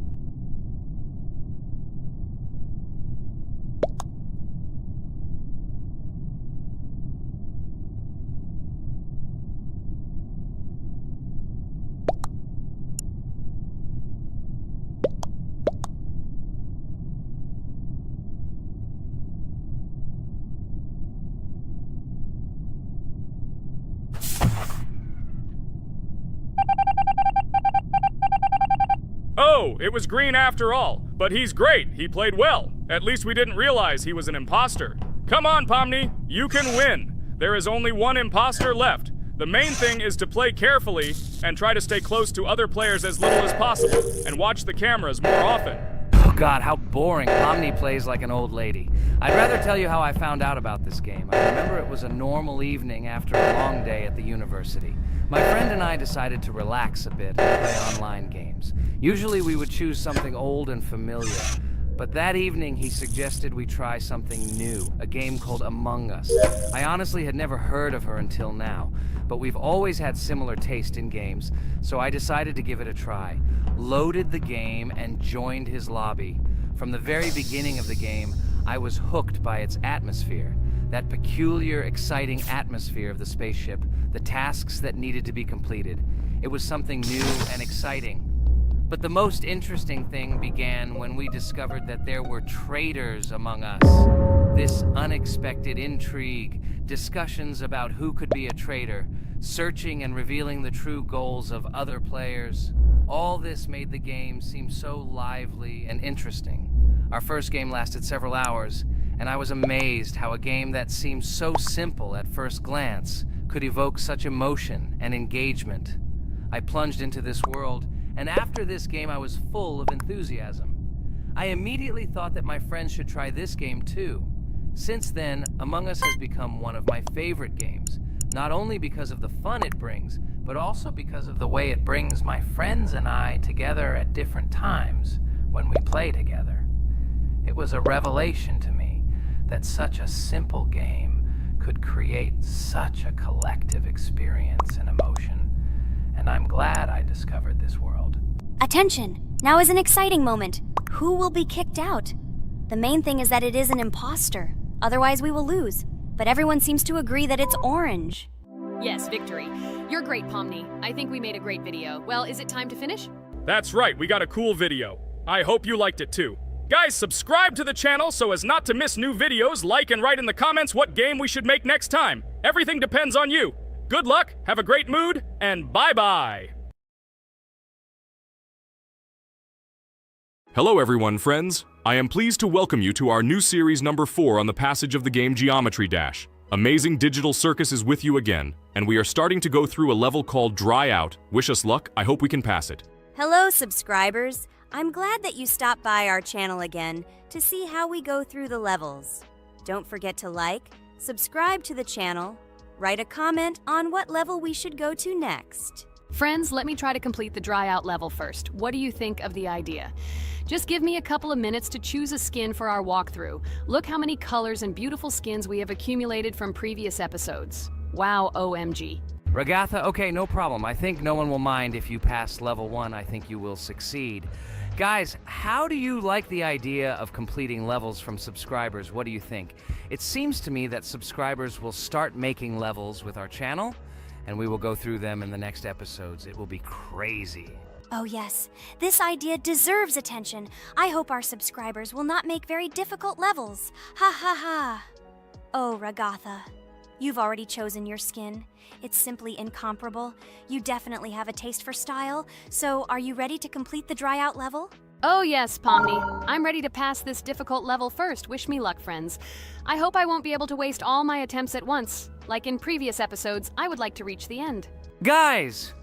Oh, it was green after all. But he's great. He played well. At least we didn't realize he was an imposter. Come on, Pomni. You can win. There is only one imposter left. The main thing is to play carefully and try to stay close to other players as little as possible and watch the cameras more often. Oh God, how boring. Pomni plays like an old lady. I'd rather tell you how I found out about this game. I remember it was a normal evening after a long day at the university. My friend and I decided to relax a bit and play online games. Usually we would choose something old and familiar. But that evening, he suggested we try something new, a game called Among Us. I honestly had never heard of her until now, but we've always had similar taste in games, so I decided to give it a try. Loaded the game and joined his lobby. From the very beginning of the game, I was hooked by its atmosphere. That peculiar, exciting atmosphere of the spaceship, the tasks that needed to be completed. It was something new and exciting. But the most interesting thing began when we discovered that there were traitors among us. This unexpected intrigue, discussions about who could be a traitor, searching and revealing the true goals of other players. All this made the game seem so lively and interesting. Our first game lasted several hours, and I was amazed how a game that seemed so simple at first glance could evoke such emotion and engagement. I plunged into this world, and after this game I was full of enthusiasm. I immediately thought that my friends should try this game too. Since then, Among Us has become one of my favorite games, not only because of the fun it brings, but also because of the way it brings my friends and I together at different times when we play together. It was a revelation to me that such a simple game could create such a collective experience and emotion. And I'm glad I discovered this world. Attention! Now is an exciting moment. Who will be kicked out? The main thing is that it is an imposter. Otherwise we will lose. But everyone seems to agree that it's orange. Yes, victory. You're great, Pomni. I think we made a great video. Well, is it time to finish? That's right, we got a cool video. I hope you liked it too. Guys, subscribe to the channel so as not to miss new videos, like and write in the comments what game we should make next time. Everything depends on you. Good luck, have a great mood, and bye-bye! Hello everyone, friends. I am pleased to welcome you to our new series number 4 on the passage of the game Geometry Dash. Amazing Digital Circus is with you again, and we are starting to go through a level called Dry Out. Wish us luck, I hope we can pass it. Hello, subscribers. I'm glad that you stopped by our channel again to see how we go through the levels. Don't forget to like, subscribe to the channel, write a comment on what level we should go to next. Friends, let me try to complete the dry out level first. What do you think of the idea? Just give me a couple of minutes to choose a skin for our walkthrough. Look how many colors and beautiful skins we have accumulated from previous episodes. Wow, OMG. Ragatha, okay, no problem. I think no one will mind if you pass level 1. I think you will succeed. Guys, how do you like the idea of completing levels from subscribers? What do you think? It seems to me that subscribers will start making levels with our channel, and we will go through them in the next episodes. It will be crazy. Oh yes, this idea deserves attention. I hope our subscribers will not make very difficult levels. Ha ha ha. Oh, Ragatha, you've already chosen your skin. It's simply incomparable. You definitely have a taste for style. So, are you ready to complete the dry out level? Oh yes, Pomni. I'm ready to pass this difficult level first. Wish me luck, friends. I hope I won't be able to waste all my attempts at once. Like in previous episodes, I would like to reach the end. Guys!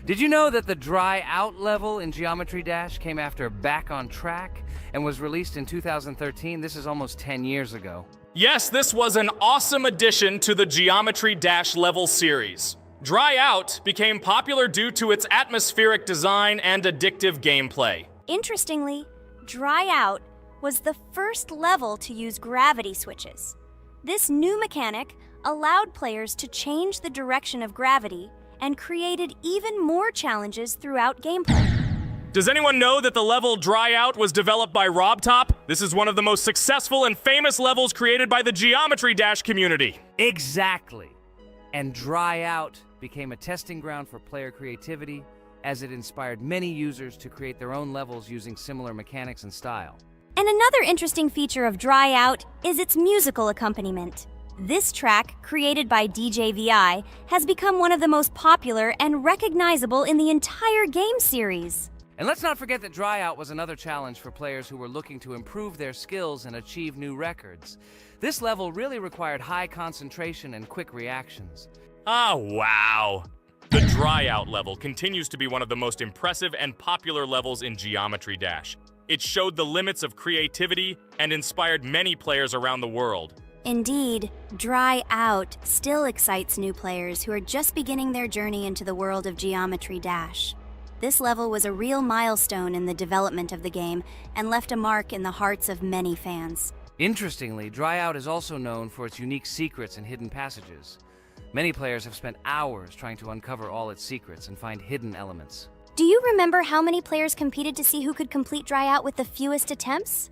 Did you know that the Dry Out level in Geometry Dash came after Back on Track and was released in 2013? This is almost 10 years ago. Yes, this was an awesome addition to the Geometry Dash level series. Dry Out became popular due to its atmospheric design and addictive gameplay. Interestingly, Dry Out was the first level to use gravity switches. This new mechanic allowed players to change the direction of gravity and created even more challenges throughout gameplay. Does anyone know that the level Dry Out was developed by RobTop? This is one of the most successful and famous levels created by the Geometry Dash community. Exactly. And Dry Out became a testing ground for player creativity, as it inspired many users to create their own levels using similar mechanics and style. And another interesting feature of Dry Out is its musical accompaniment. This track, created by DJ VI, has become one of the most popular and recognizable in the entire game series. And let's not forget that Dry Out was another challenge for players who were looking to improve their skills and achieve new records. This level really required high concentration and quick reactions. Ah, wow. The Dry Out level continues to be one of the most impressive and popular levels in Geometry Dash. It showed the limits of creativity and inspired many players around the world. Indeed, Dry Out still excites new players who are just beginning their journey into the world of Geometry Dash. This level was a real milestone in the development of the game and left a mark in the hearts of many fans. Interestingly, Dry Out is also known for its unique secrets and hidden passages. Many players have spent hours trying to uncover all its secrets and find hidden elements. Do you remember how many players competed to see who could complete Dry Out with the fewest attempts?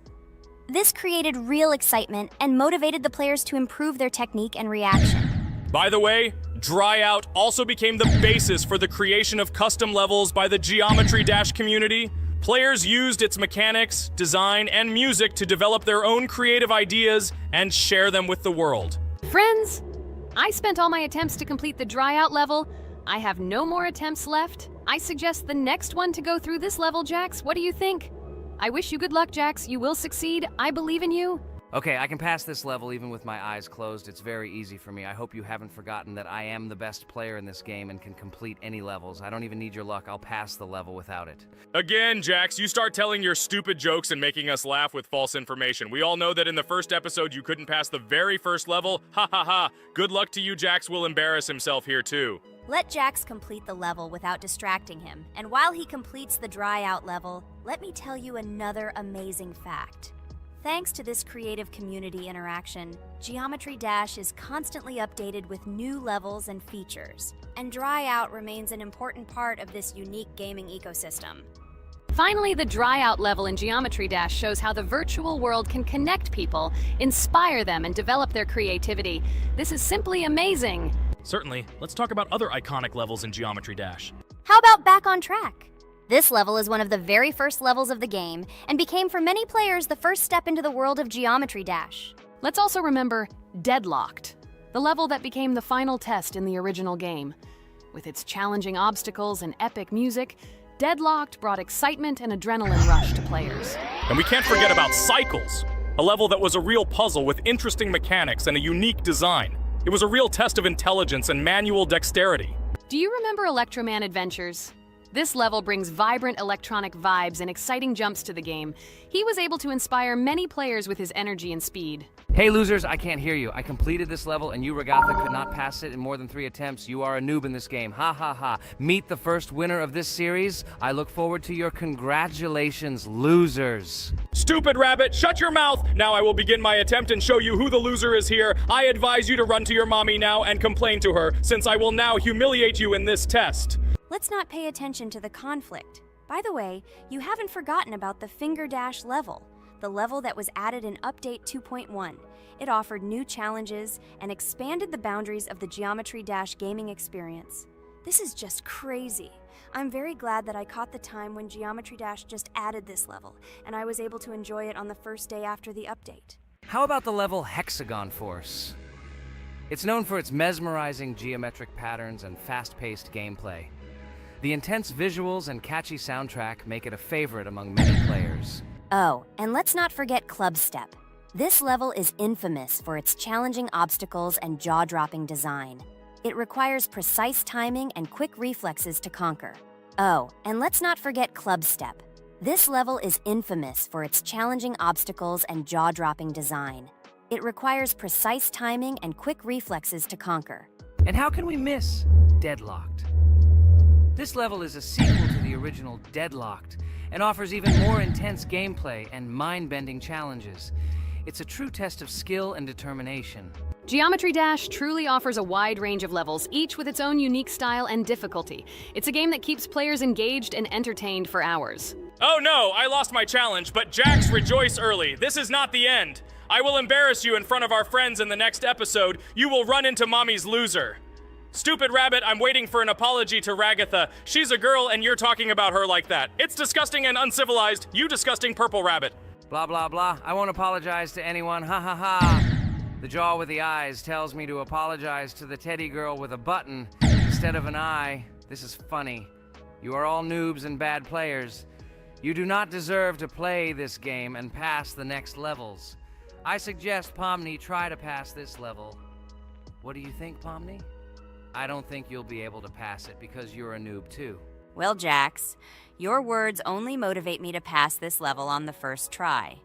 This created real excitement and motivated the players to improve their technique and reaction. By the way, Dry Out also became the basis for the creation of custom levels by the Geometry Dash community. Players used its mechanics, design, and music to develop their own creative ideas and share them with the world. Friends, I spent all my attempts to complete the Dry Out level. I have no more attempts left. I suggest the next one to go through this level, Jax. What do you think? I wish you good luck, Jax. You will succeed. I believe in you. Okay, I can pass this level even with my eyes closed. It's very easy for me. I hope you haven't forgotten that I am the best player in this game and can complete any levels. I don't even need your luck. I'll pass the level without it. Again, Jax, you start telling your stupid jokes and making us laugh with false information. We all know that in the first episode you couldn't pass the very first level. Ha ha ha. Good luck to you, Jax will embarrass himself here too. Let Jax complete the level without distracting him, and while he completes the Dry Out level, let me tell you another amazing fact. Thanks to this creative community interaction, Geometry Dash is constantly updated with new levels and features, and Dry Out remains an important part of this unique gaming ecosystem. Finally, the Dry Out level in Geometry Dash shows how the virtual world can connect people, inspire them, and develop their creativity. This is simply amazing. Certainly. Let's talk about other iconic levels in Geometry Dash. How about Back on Track? This level is one of the very first levels of the game, and became for many players the first step into the world of Geometry Dash. Let's also remember Deadlocked, the level that became the final test in the original game. With its challenging obstacles and epic music, Deadlocked brought excitement and adrenaline rush to players. And we can't forget about Cycles, a level that was a real puzzle with interesting mechanics and a unique design. It was a real test of intelligence and manual dexterity. Do you remember Electroman Adventures? This level brings vibrant electronic vibes and exciting jumps to the game. He was able to inspire many players with his energy and speed. Hey losers, I can't hear you. I completed this level and you, Ragatha, could not pass it in more than 3 attempts. You are a noob in this game. Ha ha ha. Meet the first winner of this series. I look forward to your congratulations, losers. Stupid rabbit, shut your mouth! Now I will begin my attempt and show you who the loser is here. I advise you to run to your mommy now and complain to her, since I will now humiliate you in this test. Let's not pay attention to the conflict. By the way, you haven't forgotten about the Finger Dash level, the level that was added in Update 2.1. It offered new challenges and expanded the boundaries of the Geometry Dash gaming experience. This is just crazy. I'm very glad that I caught the time when Geometry Dash just added this level, and I was able to enjoy it on the first day after the update. How about the level Hexagon Force? It's known for its mesmerizing geometric patterns and fast-paced gameplay. The intense visuals and catchy soundtrack make it a favorite among many players. Oh, and let's not forget Club Step. This level is infamous for its challenging obstacles and jaw-dropping design. It requires precise timing and quick reflexes to conquer. Oh, and let's not forget Club Step. This level is infamous for its challenging obstacles and jaw-dropping design. It requires precise timing and quick reflexes to conquer. And how can we miss Deadlocked? This level is a sequel to the original Deadlocked and offers even more intense gameplay and mind-bending challenges. It's a true test of skill and determination. Geometry Dash truly offers a wide range of levels, each with its own unique style and difficulty. It's a game that keeps players engaged and entertained for hours. Oh no, I lost my challenge, but Jax, rejoice early. This is not the end. I will embarrass you in front of our friends in the next episode. You will run into Mommy's loser. Stupid rabbit, I'm waiting for an apology to Ragatha. She's a girl and you're talking about her like that. It's disgusting and uncivilized, you disgusting purple rabbit. Blah, blah, blah. I won't apologize to anyone. Ha ha ha. The jaw with the eyes tells me to apologize to the teddy girl with a button instead of an eye. This is funny. You are all noobs and bad players. You do not deserve to play this game and pass the next levels. I suggest Pomni try to pass this level. What do you think, Pomni? I don't think you'll be able to pass it because you're a noob too. Well, Jax, your words only motivate me to pass this level on the first try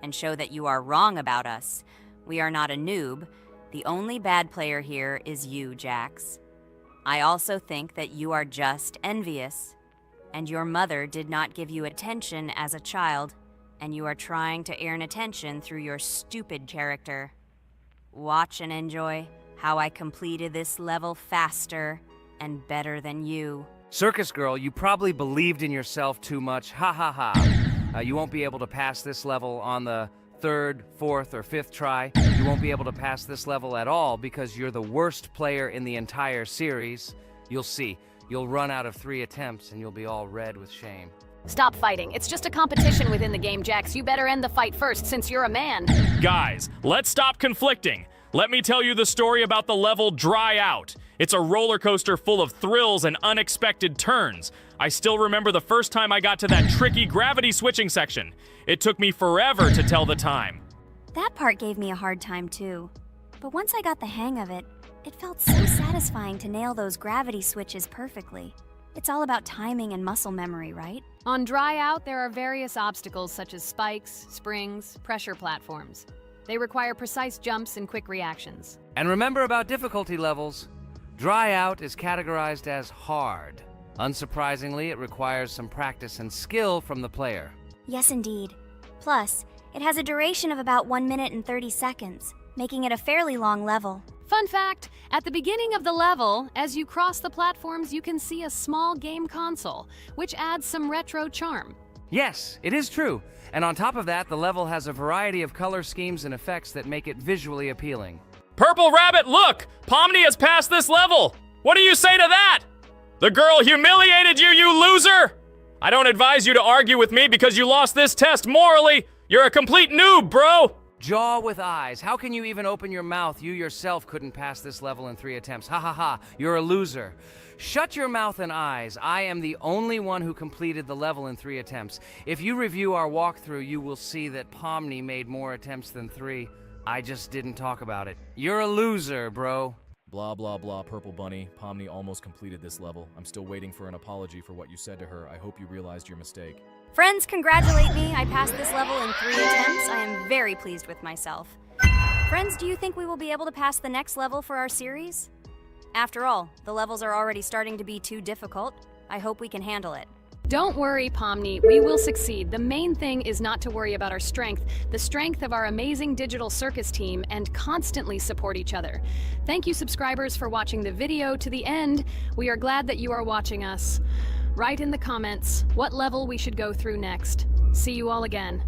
and show that you are wrong about us. We are not a noob. The only bad player here is you, Jax. I also think that you are just envious, and your mother did not give you attention as a child, and you are trying to earn attention through your stupid character. Watch and enjoy how I completed this level faster and better than you. Circus Girl, you probably believed in yourself too much. Ha ha ha. You won't be able to pass this level on the 3rd, 4th, or 5th try. You won't be able to pass this level at all because you're the worst player in the entire series. You'll see. You'll run out of 3 attempts and you'll be all red with shame. Stop fighting. It's just a competition within the game, Jax. You better end the fight first since you're a man. Guys, let's stop conflicting. Let me tell you the story about the level Dry Out. It's a roller coaster full of thrills and unexpected turns. I still remember the first time I got to that tricky gravity switching section. It took me forever to tell the time. That part gave me a hard time too. But once I got the hang of it, it felt so satisfying to nail those gravity switches perfectly. It's all about timing and muscle memory, right? On Dry Out, there are various obstacles such as spikes, springs, pressure platforms. They require precise jumps and quick reactions. And remember about difficulty levels. Dry Out is categorized as hard. Unsurprisingly, it requires some practice and skill from the player. Yes, indeed. Plus, it has a duration of about 1 minute and 30 seconds, making it a fairly long level. Fun fact, at the beginning of the level, as you cross the platforms, you can see a small game console, which adds some retro charm. Yes, it is true. And on top of that, the level has a variety of color schemes and effects that make it visually appealing. Purple Rabbit, look! Pomni has passed this level! What do you say to that? The girl humiliated you, you loser! I don't advise you to argue with me because you lost this test morally. You're a complete noob, bro! Jaw with eyes. How can you even open your mouth? You yourself couldn't pass this level in 3 attempts. Ha ha ha. You're a loser. Shut your mouth and eyes. I am the only one who completed the level in 3 attempts. If you review our walkthrough, you will see that Pomni made more attempts than 3. I just didn't talk about it. You're a loser, bro. Blah, blah, blah, Purple Bunny. Pomni almost completed this level. I'm still waiting for an apology for what you said to her. I hope you realized your mistake. Friends, congratulate me. I passed this level in 3 attempts. I am very pleased with myself. Friends, do you think we will be able to pass the next level for our series? After all, the levels are already starting to be too difficult. I hope we can handle it. Don't worry, Pomni. We will succeed. The main thing is not to worry about our strength, the strength of our amazing digital circus team, and constantly support each other. Thank you, subscribers, for watching the video to the end. We are glad that you are watching us. Write in the comments what level we should go through next. See you all again.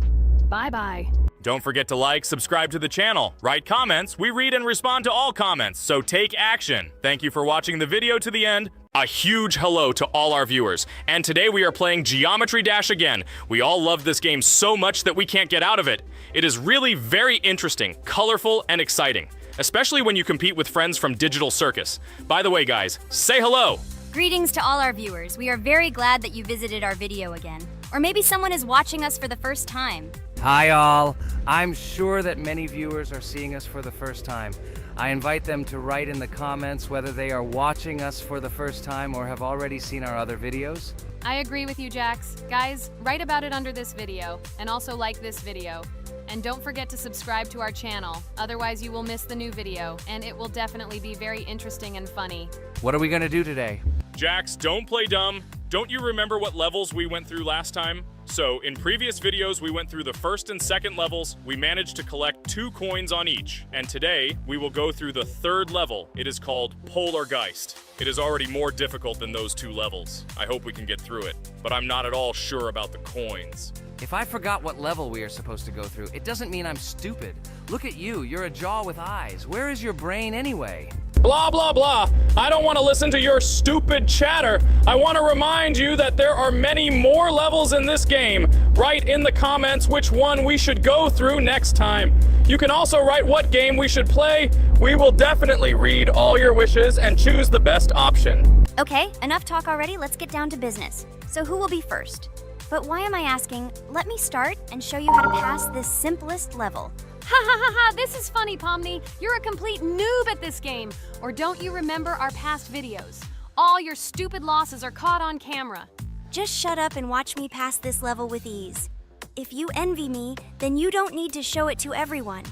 Bye-bye. Don't forget to like, subscribe to the channel, write comments. We read and respond to all comments, so take action. Thank you for watching the video to the end. A huge hello to all our viewers. And today we are playing Geometry Dash again. We all love this game so much that we can't get out of it. It is really very interesting, colorful, and exciting, especially when you compete with friends from Digital Circus. By the way, guys, say hello. Greetings to all our viewers. We are very glad that you visited our video again. Or maybe someone is watching us for the first time. Hi, all. I'm sure that many viewers are seeing us for the first time. I invite them to write in the comments whether they are watching us for the first time or have already seen our other videos. I agree with you, Jax. Guys, write about it under this video, and also like this video. And don't forget to subscribe to our channel, otherwise you will miss the new video, and it will definitely be very interesting and funny. What are we gonna do today? Jax, don't play dumb. Don't you remember what levels we went through last time? So, in previous videos, we went through the first and second levels. We managed to collect 2 coins on each. And today, we will go through the 3rd level. It is called Polargeist. It is already more difficult than those 2 levels. I hope we can get through it, but I'm not at all sure about the coins. If I forgot what level we are supposed to go through, it doesn't mean I'm stupid. Look at you, you're a jaw with eyes. Where is your brain anyway? Blah, blah, blah. I don't want to listen to your stupid chatter. I want to remind you that there are many more levels in this game. Write in the comments which one we should go through next time. You can also write what game we should play. We will definitely read all your wishes and choose the best option. Okay, enough talk already. Let's get down to business. So who will be first? But why am I asking? Let me start and show you how to pass this simplest level. Ha ha ha ha, this is funny, Pomni. You're a complete noob at this game. Or don't you remember our past videos? All your stupid losses are caught on camera. Just shut up and watch me pass this level with ease. If you envy me, then you don't need to show it to everyone.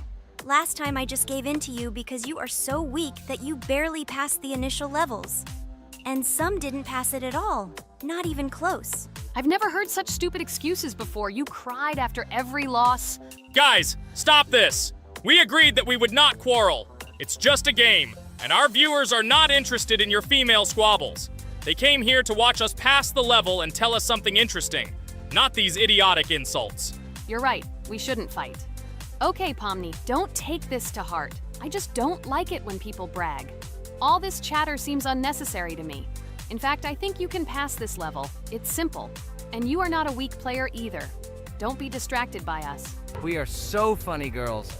Last time I just gave in to you because you are so weak that you barely passed the initial levels. And some didn't pass it at all, not even close. I've never heard such stupid excuses before. You cried after every loss. Guys, stop this! We agreed that we would not quarrel. It's just a game, and our viewers are not interested in your female squabbles. They came here to watch us pass the level and tell us something interesting, not these idiotic insults. You're right, we shouldn't fight. Okay, Pomni, don't take this to heart. I just don't like it when people brag. All this chatter seems unnecessary to me. In fact, I think you can pass this level. It's simple. And you are not a weak player either. Don't be distracted by us. We are so funny, girls.